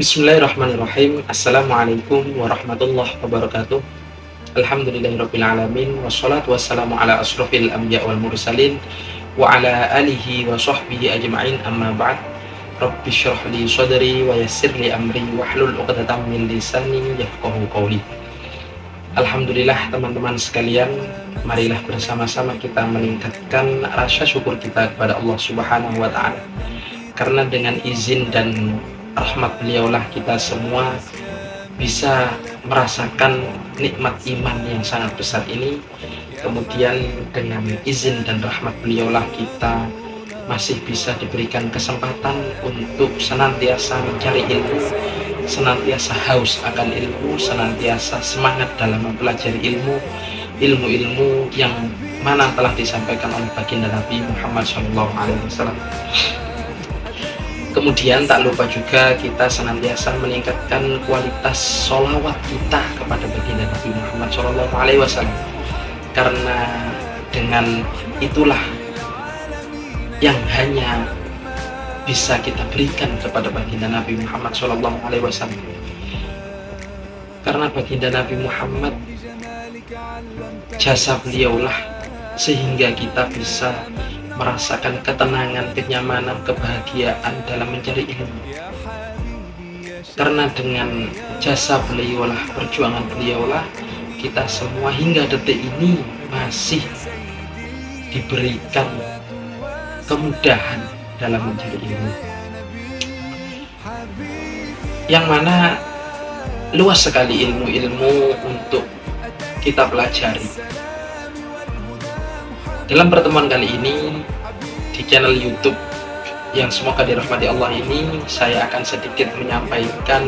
Bismillahirrahmanirrahim. Assalamualaikum warahmatullahi wabarakatuh. Alhamdulillahirabbil alamin wassalatu wassalamu ala asrofil anbiya wal mursalin wa ala alihi wa sahbihi ajma'in, amma ba'd. Rabbi shrah li sadri wa yassir li amri wahlul 'uqdatam min lisani yafqahu qawli. Alhamdulillah teman-teman sekalian, marilah bersama-sama kita meningkatkan rasa syukur kita kepada Allah Subhanahu wa taala. Karena dengan izin dan rahmat beliaulah kita semua bisa merasakan nikmat iman yang sangat besar ini. Kemudian dengan izin dan rahmat beliaulah kita masih bisa diberikan kesempatan untuk senantiasa mencari ilmu, senantiasa haus akan ilmu, senantiasa semangat dalam mempelajari ilmu-ilmu yang mana telah disampaikan oleh baginda Nabi Muhammad SAW. Kemudian tak lupa juga kita senantiasa meningkatkan kualitas sholawat kita kepada baginda Nabi Muhammad SAW, karena dengan itulah yang hanya bisa kita berikan kepada baginda Nabi Muhammad SAW. Karena baginda Nabi Muhammad, jasa beliaulah sehingga kita bisa merasakan ketenangan, kenyamanan, kebahagiaan dalam mencari ilmu. Karena dengan jasa beliaulah, perjuangan beliaulah, kita semua hingga detik ini masih diberikan kemudahan dalam mencari ilmu, yang mana luas sekali ilmu-ilmu untuk kita pelajari. Dalam pertemuan kali ini di channel YouTube yang semoga dirahmati Allah ini, saya akan sedikit menyampaikan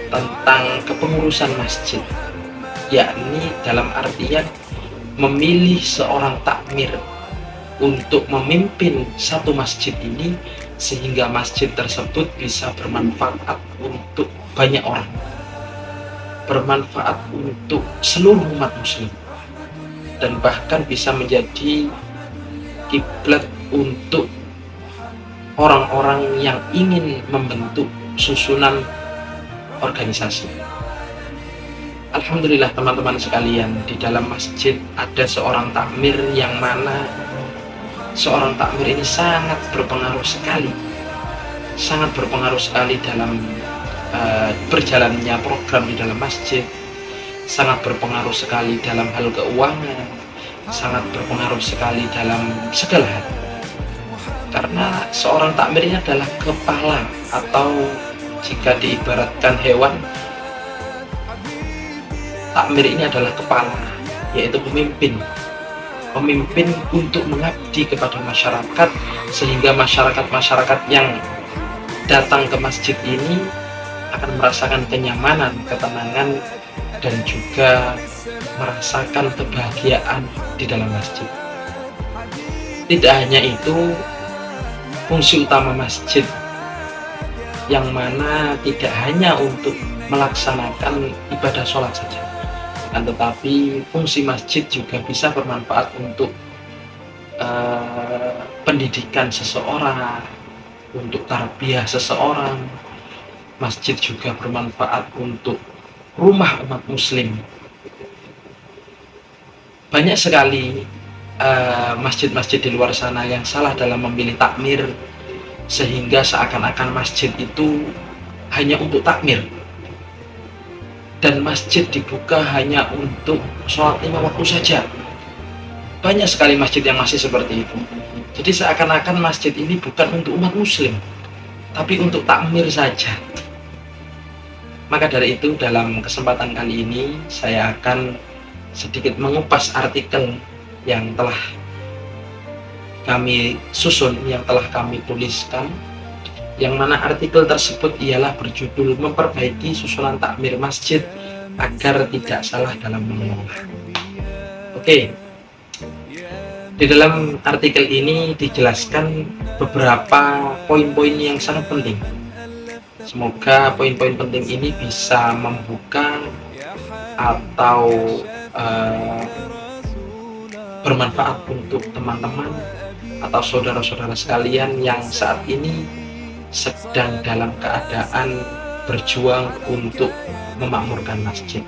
tentang kepengurusan masjid, yakni dalam artian memilih seorang takmir untuk memimpin satu masjid ini sehingga masjid tersebut bisa bermanfaat untuk banyak orang, bermanfaat untuk seluruh umat muslim, dan bahkan bisa menjadi kiblat untuk orang-orang yang ingin membentuk susunan organisasi. Alhamdulillah teman-teman sekalian, di dalam masjid ada seorang takmir yang mana seorang takmir ini sangat berpengaruh sekali dalam berjalannya program di dalam masjid, sangat berpengaruh sekali dalam hal keuangan, sangat berpengaruh sekali dalam segala hal. Karena seorang takmir ini adalah kepala, atau jika diibaratkan hewan, takmir ini adalah kepala, yaitu pemimpin untuk mengabdi kepada masyarakat, sehingga masyarakat yang datang ke masjid ini akan merasakan kenyamanan, ketenangan, dan juga merasakan kebahagiaan di dalam masjid. Tidak hanya itu, fungsi utama masjid yang mana tidak hanya untuk melaksanakan ibadah sholat saja, tetapi fungsi masjid juga bisa bermanfaat untuk pendidikan seseorang, untuk tarbiyah seseorang. Masjid juga bermanfaat untuk rumah umat muslim. Banyak sekali masjid-masjid di luar sana yang salah dalam memilih takmir, sehingga seakan-akan masjid itu hanya untuk takmir, dan masjid dibuka hanya untuk sholat 5 waktu saja. Banyak sekali masjid yang masih seperti itu. Jadi seakan-akan masjid ini bukan untuk umat muslim, tapi untuk takmir saja. Maka dari itu, dalam kesempatan kali ini saya akan sedikit mengupas artikel yang telah kami susun, yang telah kami tuliskan, yang mana artikel tersebut ialah berjudul "Memperbaiki Susunan Takmir Masjid Agar Tidak Salah Dalam Mengelola". Oke, di dalam artikel ini dijelaskan beberapa poin-poin yang sangat penting. Semoga poin-poin penting ini bisa membuka atau bermanfaat untuk teman-teman atau saudara-saudara sekalian yang saat ini sedang dalam keadaan berjuang untuk memakmurkan masjid.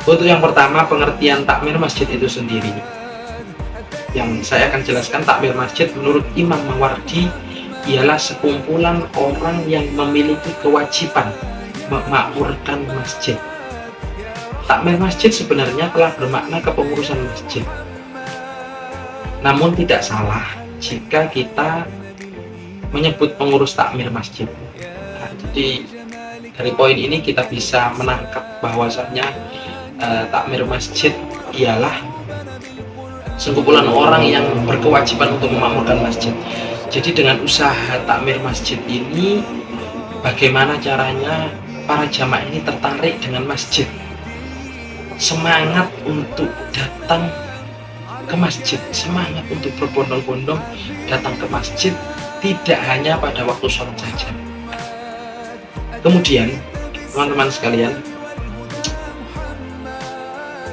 Untuk yang pertama, pengertian takmir masjid itu sendiri. Yang saya akan jelaskan, takmir masjid menurut Imam Mawardi ialah sekumpulan orang yang memiliki kewajiban memakmurkan masjid. Takmir masjid sebenarnya telah bermakna kepengurusan masjid. Namun tidak salah jika kita menyebut pengurus takmir masjid. Nah, jadi dari poin ini kita bisa menangkap bahwasanya takmir masjid ialah sekumpulan orang yang berkewajiban untuk memakmurkan masjid. Jadi dengan usaha takmir masjid ini, bagaimana caranya para jamaah ini tertarik dengan masjid, semangat untuk datang ke masjid, semangat untuk berbondong-bondong datang ke masjid, tidak hanya pada waktu sholat saja. Kemudian teman-teman sekalian,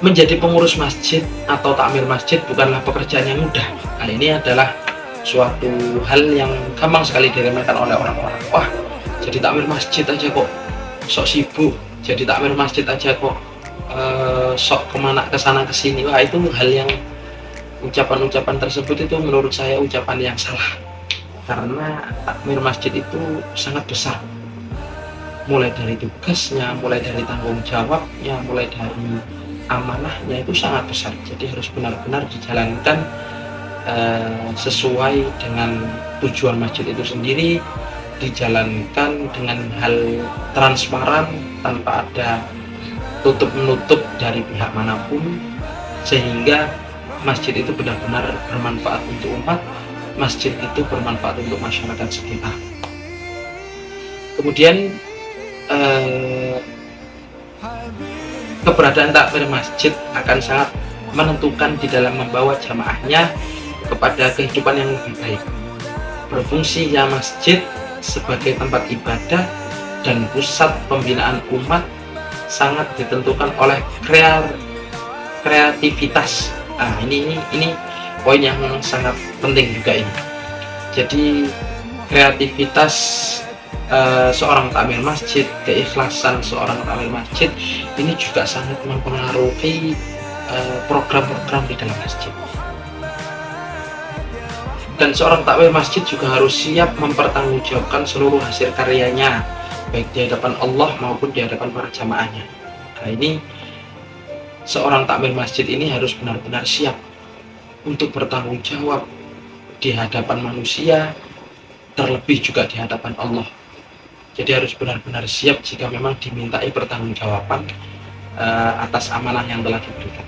menjadi pengurus masjid atau takmir masjid bukanlah pekerjaan yang mudah. Nah, ini adalah suatu hal yang gampang sekali diremehkan oleh orang-orang. Wah, jadi takmir masjid aja kok sok sibuk, jadi takmir masjid aja kok sok kemana kesana kesini. Wah, itu hal yang ucapan-ucapan tersebut itu menurut saya ucapan yang salah, karena takmir masjid itu sangat besar, mulai dari tugasnya, mulai dari tanggung jawabnya, mulai dari amanahnya itu sangat besar. Jadi harus benar-benar dijalankan sesuai dengan tujuan masjid itu sendiri, dijalankan dengan hal transparan tanpa ada tutup menutup dari pihak manapun, sehingga masjid itu benar-benar bermanfaat untuk umat, masjid itu bermanfaat untuk masyarakat sekitar. Kemudian keberadaan takmir masjid akan sangat menentukan di dalam membawa jamaahnya kepada kehidupan yang lebih baik. Berfungsinya masjid sebagai tempat ibadah dan pusat pembinaan umat sangat ditentukan oleh kreativitas. Nah, ini poin yang sangat penting juga ini. Jadi kreativitas seorang takmir masjid, keikhlasan seorang takmir masjid ini juga sangat mempengaruhi program-program di dalam masjid. Dan seorang takmir masjid juga harus siap mempertanggungjawabkan seluruh hasil karyanya, baik di hadapan Allah maupun di hadapan para jamaahnya. Nah, ini seorang takmir masjid ini harus benar-benar siap untuk bertanggung jawab di hadapan manusia, terlebih juga di hadapan Allah. Jadi harus benar-benar siap jika memang dimintai pertanggungjawaban atas amanah yang telah diberikan.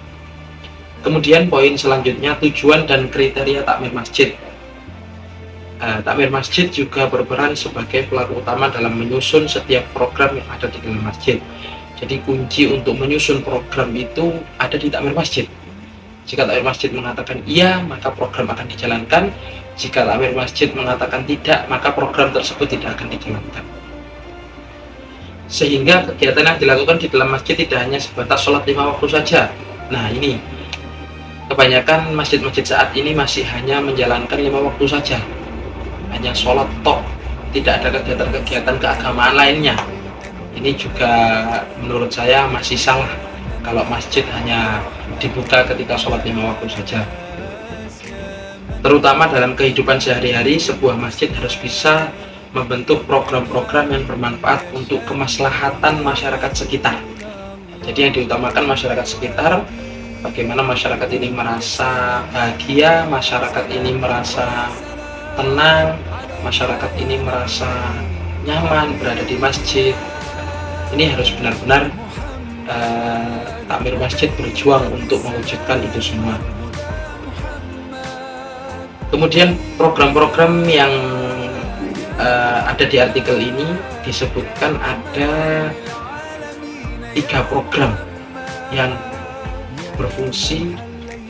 Kemudian poin selanjutnya, tujuan dan kriteria takmir masjid. Takmir masjid juga berperan sebagai pelaku utama dalam menyusun setiap program yang ada di dalam masjid. Jadi kunci untuk menyusun program itu ada di takmir masjid. Jika takmir masjid mengatakan iya, maka program akan dijalankan. Jika takmir masjid mengatakan tidak, maka program tersebut tidak akan dijalankan. Sehingga kegiatan yang dilakukan di dalam masjid tidak hanya sebatas sholat 5 waktu saja. Nah, ini kebanyakan masjid-masjid saat ini masih hanya menjalankan 5 waktu saja, hanya sholat tok, tidak ada kegiatan-kegiatan keagamaan lainnya. Ini juga menurut saya masih salah kalau masjid hanya dibuka ketika sholat 5 waktu saja. Terutama dalam kehidupan sehari-hari, sebuah masjid harus bisa membentuk program-program yang bermanfaat untuk kemaslahatan masyarakat sekitar. Jadi yang diutamakan masyarakat sekitar, bagaimana masyarakat ini merasa bahagia, masyarakat ini merasa tenang, masyarakat ini merasa nyaman berada di masjid. Ini harus benar-benar takmir masjid berjuang untuk mewujudkan itu semua. Kemudian program-program yang ada di artikel ini disebutkan ada 3 program yang berfungsi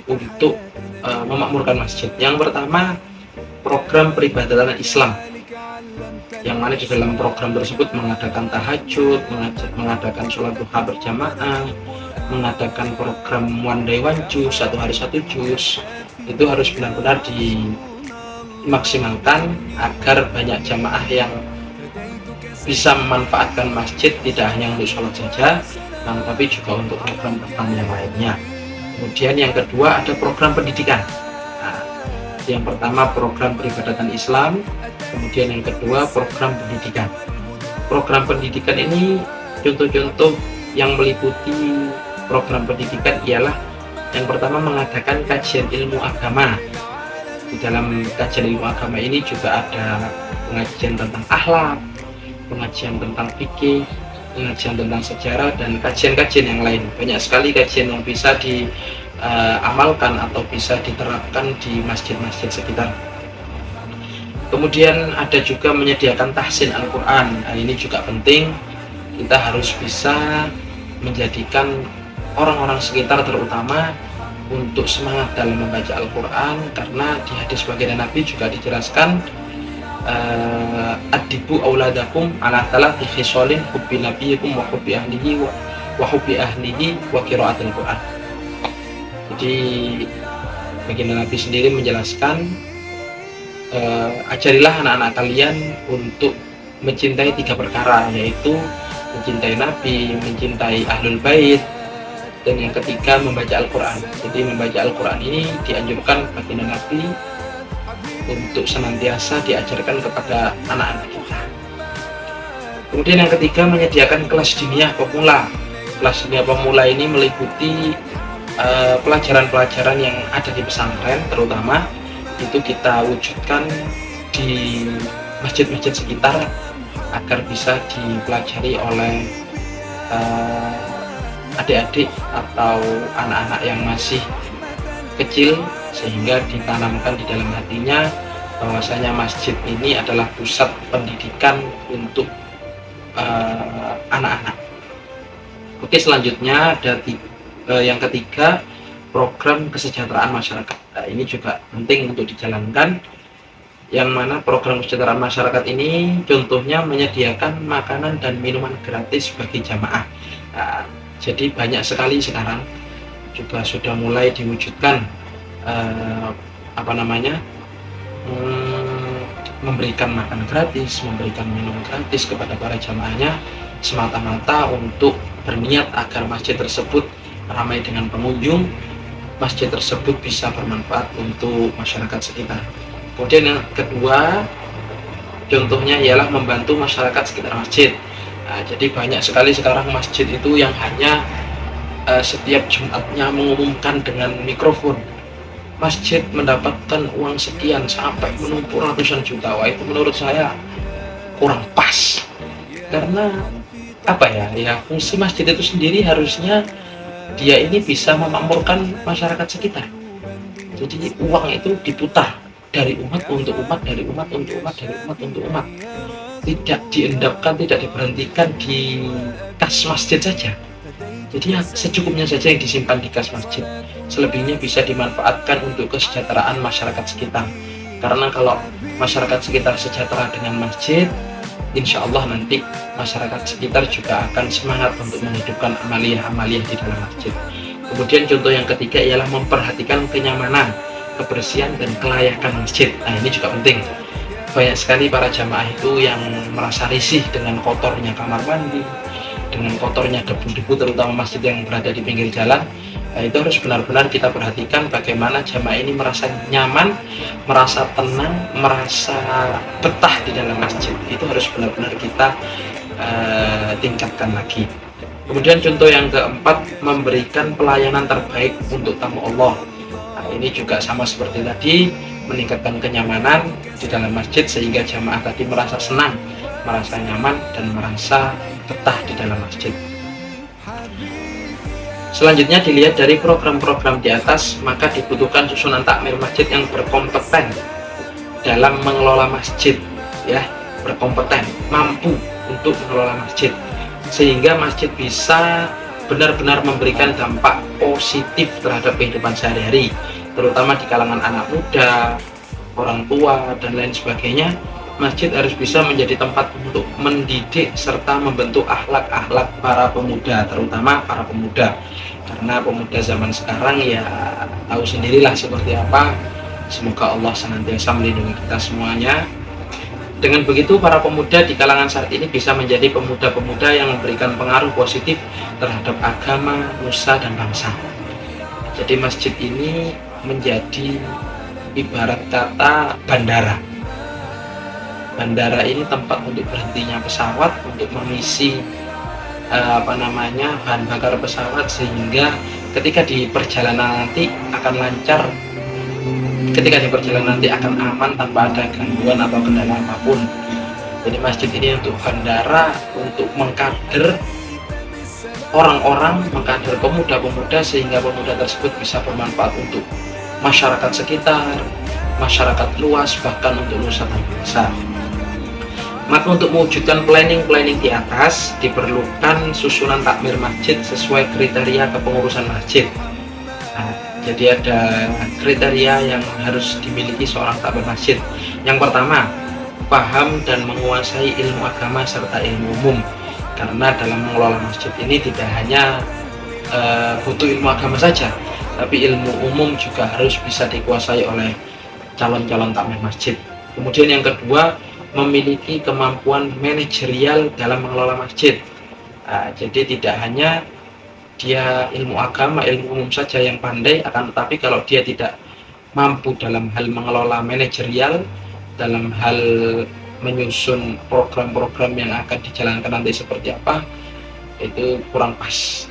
untuk memakmurkan masjid. Yang pertama, program peribadatan Islam, yang mana di dalam program tersebut mengadakan tahajud, mengadakan sholat duha berjamaah, mengadakan program one day one juz, 1 hari 1 juz. Itu harus benar-benar dimaksimalkan agar banyak jamaah yang bisa memanfaatkan masjid tidak hanya untuk sholat saja, tapi juga untuk program-program yang lainnya. Kemudian yang kedua ada program pendidikan. Nah, yang pertama program peribadatan Islam, kemudian yang kedua program pendidikan. Program pendidikan ini contoh-contoh yang meliputi program pendidikan ialah yang pertama mengadakan kajian ilmu agama. Di dalam kajian ilmu agama ini juga ada pengajian tentang akhlak, pengajian tentang fikih, pengajian tentang sejarah, dan kajian-kajian yang lain. Banyak sekali kajian yang bisa diamalkan atau bisa diterapkan di masjid-masjid sekitar. Kemudian ada juga menyediakan tahsin Al-Quran. Nah, ini juga penting, kita harus bisa menjadikan orang-orang sekitar terutama untuk semangat dalam membaca Al-Quran, karena di hadis baginda Nabi juga dijelaskan adibu auladakum ala thalathi khisalin hubbi nabiyikum wa hubbi ahlihi wa hubbi ahlihi wa qiraatil Quran. Jadi baginda Nabi sendiri menjelaskan ajarilah anak-anak kalian untuk mencintai 3 perkara, yaitu mencintai Nabi, mencintai Ahlul Bait, dan yang ketiga membaca Al-Quran. Jadi membaca Al-Quran ini dianjurkan baginda Nabi untuk senantiasa diajarkan kepada anak-anak kita. Kemudian yang ketiga menyediakan kelas diniyah pemula. Kelas diniyah pemula ini meliputi pelajaran-pelajaran yang ada di pesantren, terutama itu kita wujudkan di masjid-masjid sekitar agar bisa dipelajari oleh adik-adik atau anak-anak yang masih kecil, sehingga ditanamkan di dalam hatinya bahwasanya masjid ini adalah pusat pendidikan untuk anak-anak. Oke, selanjutnya ada yang ketiga, program kesejahteraan masyarakat. Nah, ini juga penting untuk dijalankan, yang mana program kesejahteraan masyarakat ini contohnya menyediakan makanan dan minuman gratis bagi jamaah. Nah, jadi banyak sekali sekarang juga sudah mulai diwujudkan memberikan makan gratis, memberikan minum gratis kepada para jamaahnya, semata-mata untuk berniat agar masjid tersebut ramai dengan pengunjung, masjid tersebut bisa bermanfaat untuk masyarakat sekitar. Kemudian yang kedua contohnya ialah membantu masyarakat sekitar masjid. Nah, jadi banyak sekali sekarang masjid itu yang hanya setiap Jumatnya mengumumkan dengan mikrofon masjid mendapatkan uang sekian sampai menumpuk ratusan juta. Wah, itu menurut saya kurang pas, karena fungsi masjid itu sendiri harusnya dia ini bisa memakmurkan masyarakat sekitar. Jadi uang itu diputar dari umat untuk umat, dari umat untuk umat, dari umat untuk umat, tidak diendapkan, tidak diberhentikan di kas masjid saja. Jadi secukupnya saja yang disimpan di kas masjid, selebihnya bisa dimanfaatkan untuk kesejahteraan masyarakat sekitar. Karena kalau masyarakat sekitar sejahtera dengan masjid, insya Allah nanti masyarakat sekitar juga akan semangat untuk menghidupkan amaliyah-amaliyah di dalam masjid. Kemudian contoh yang ketiga ialah memperhatikan kenyamanan, kebersihan, dan kelayakan masjid. Nah, ini juga penting. Banyak sekali para jamaah itu yang merasa risih dengan kotornya kamar mandi, dengan kotornya debu-debu, terutama masjid yang berada di pinggir jalan. Nah, itu harus benar-benar kita perhatikan bagaimana jamaah ini merasa nyaman, merasa tenang, merasa betah di dalam masjid. Itu harus benar-benar kita tingkatkan lagi. Kemudian contoh yang keempat, memberikan pelayanan terbaik untuk tamu Allah. Nah, ini juga sama seperti tadi, meningkatkan kenyamanan di dalam masjid sehingga jamaah tadi merasa senang, merasa nyaman, dan merasa betah di dalam masjid. Selanjutnya dilihat dari program-program di atas, maka dibutuhkan susunan takmir masjid yang berkompeten dalam mengelola masjid, ya, berkompeten, mampu untuk mengelola masjid, sehingga masjid bisa benar-benar memberikan dampak positif terhadap kehidupan sehari-hari, terutama di kalangan anak muda, orang tua, dan lain sebagainya. Masjid harus bisa menjadi tempat untuk mendidik serta membentuk akhlak-akhlak para pemuda, terutama para pemuda. Karena pemuda zaman sekarang ya tahu sendirilah seperti apa. Semoga Allah senantiasa melindungi kita semuanya. Dengan begitu, para pemuda di kalangan saat ini bisa menjadi pemuda-pemuda yang memberikan pengaruh positif terhadap agama, nusa, dan bangsa. Jadi masjid ini menjadi ibarat kata bandara. Bandara ini tempat untuk berhentinya pesawat, untuk mengisi bahan bakar pesawat, sehingga ketika di perjalanan nanti akan lancar, ketika di perjalanan nanti akan aman tanpa ada gangguan atau kendala apapun. Jadi masjid ini untuk bandara, untuk mengkader orang-orang, mengkader pemuda-pemuda, sehingga pemuda tersebut bisa bermanfaat untuk masyarakat sekitar, masyarakat luas, bahkan untuk nusa dan bangsa. Maka untuk mewujudkan planning di atas diperlukan susunan takmir masjid sesuai kriteria kepengurusan masjid. Nah, jadi ada kriteria yang harus dimiliki seorang takmir masjid. Yang pertama, paham dan menguasai ilmu agama serta ilmu umum. Karena dalam mengelola masjid ini tidak hanya butuh ilmu agama saja, tapi ilmu umum juga harus bisa dikuasai oleh calon-calon takmir masjid. Kemudian yang kedua, memiliki kemampuan manajerial dalam mengelola masjid. Nah, jadi tidak hanya dia ilmu agama, ilmu umum saja yang pandai, akan tetapi kalau dia tidak mampu dalam hal mengelola manajerial, dalam hal menyusun program-program yang akan dijalankan nanti seperti apa, itu kurang pas.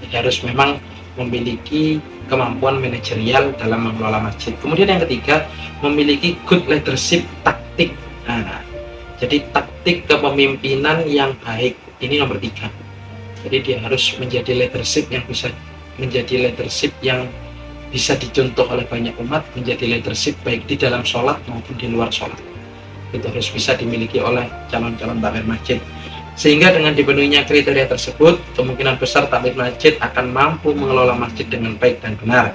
Jadi harus memang memiliki kemampuan manajerial dalam mengelola masjid. Kemudian yang ketiga, memiliki good leadership taktik. Nah, jadi taktik kepemimpinan yang baik ini nomor 3. Jadi dia harus menjadi leadership yang bisa dicontoh oleh banyak umat, menjadi leadership baik di dalam sholat maupun di luar sholat. Itu harus bisa dimiliki oleh calon-calon takmir masjid. Sehingga dengan dipenuhinya kriteria tersebut, kemungkinan besar takmir masjid akan mampu mengelola masjid dengan baik dan benar.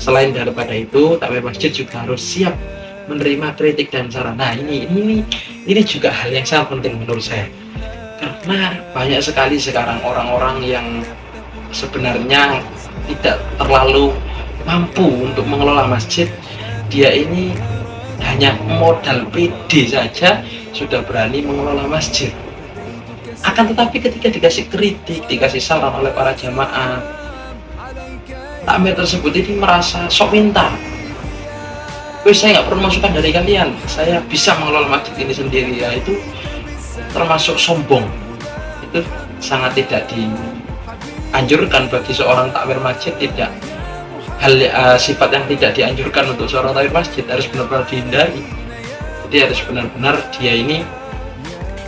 Selain daripada itu, takmir masjid juga harus siap menerima kritik dan saran. Nah, ini juga hal yang sangat penting menurut saya, karena banyak sekali sekarang orang-orang yang sebenarnya tidak terlalu mampu untuk mengelola masjid. Dia ini hanya modal PD saja sudah berani mengelola masjid. Akan tetapi ketika dikasih kritik, dikasih saran oleh para jamaah, takmir tersebut ini merasa sok pintar. Saya nggak perlu masukan dari kalian, saya bisa mengelola masjid ini sendiri. Ya, itu termasuk sombong. Itu sangat tidak dianjurkan bagi seorang takmir masjid. Tidak sifat yang tidak dianjurkan untuk seorang takmir masjid, harus benar-benar dihindari. Jadi harus benar-benar dia ini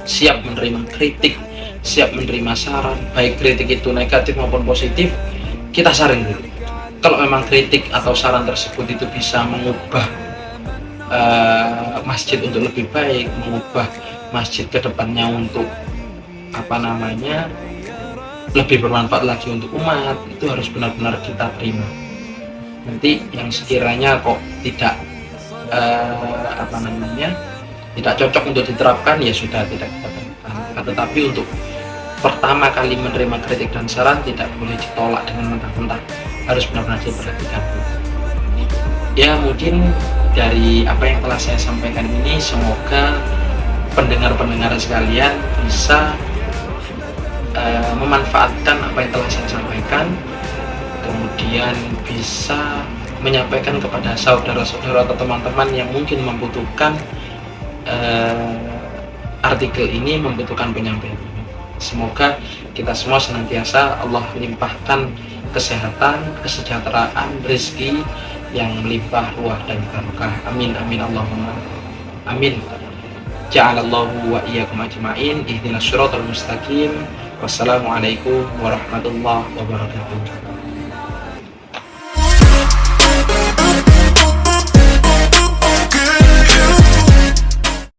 siap menerima kritik, siap menerima saran, baik kritik itu negatif maupun positif, kita saring dulu. Kalau memang kritik atau saran tersebut itu bisa mengubah masjid untuk lebih baik, mengubah masjid ke depannya untuk lebih bermanfaat lagi untuk umat, itu harus benar-benar kita terima. Nanti yang sekiranya kok tidak tidak cocok untuk diterapkan, ya sudah tidak kita terapkan. Tetapi untuk pertama kali menerima kritik dan saran tidak boleh ditolak dengan mentah-mentah, harus benar-benar diperhatikan. Ya, mungkin dari apa yang telah saya sampaikan ini, semoga pendengar-pendengar sekalian bisa memanfaatkan apa yang telah saya sampaikan, kemudian bisa menyampaikan kepada saudara-saudara atau teman-teman yang mungkin membutuhkan artikel ini, membutuhkan penyampaian ini. Semoga kita semua senantiasa Allah limpahkan kesehatan, kesejahteraan, rezeki yang melimpah ruah dan barokah. Amin amin Allahumma amin. Ja'alallahu wa iyyakum ajma'in ihdinas siratal mustaqim. Wassalamualaikum warahmatullahi wabarakatuh.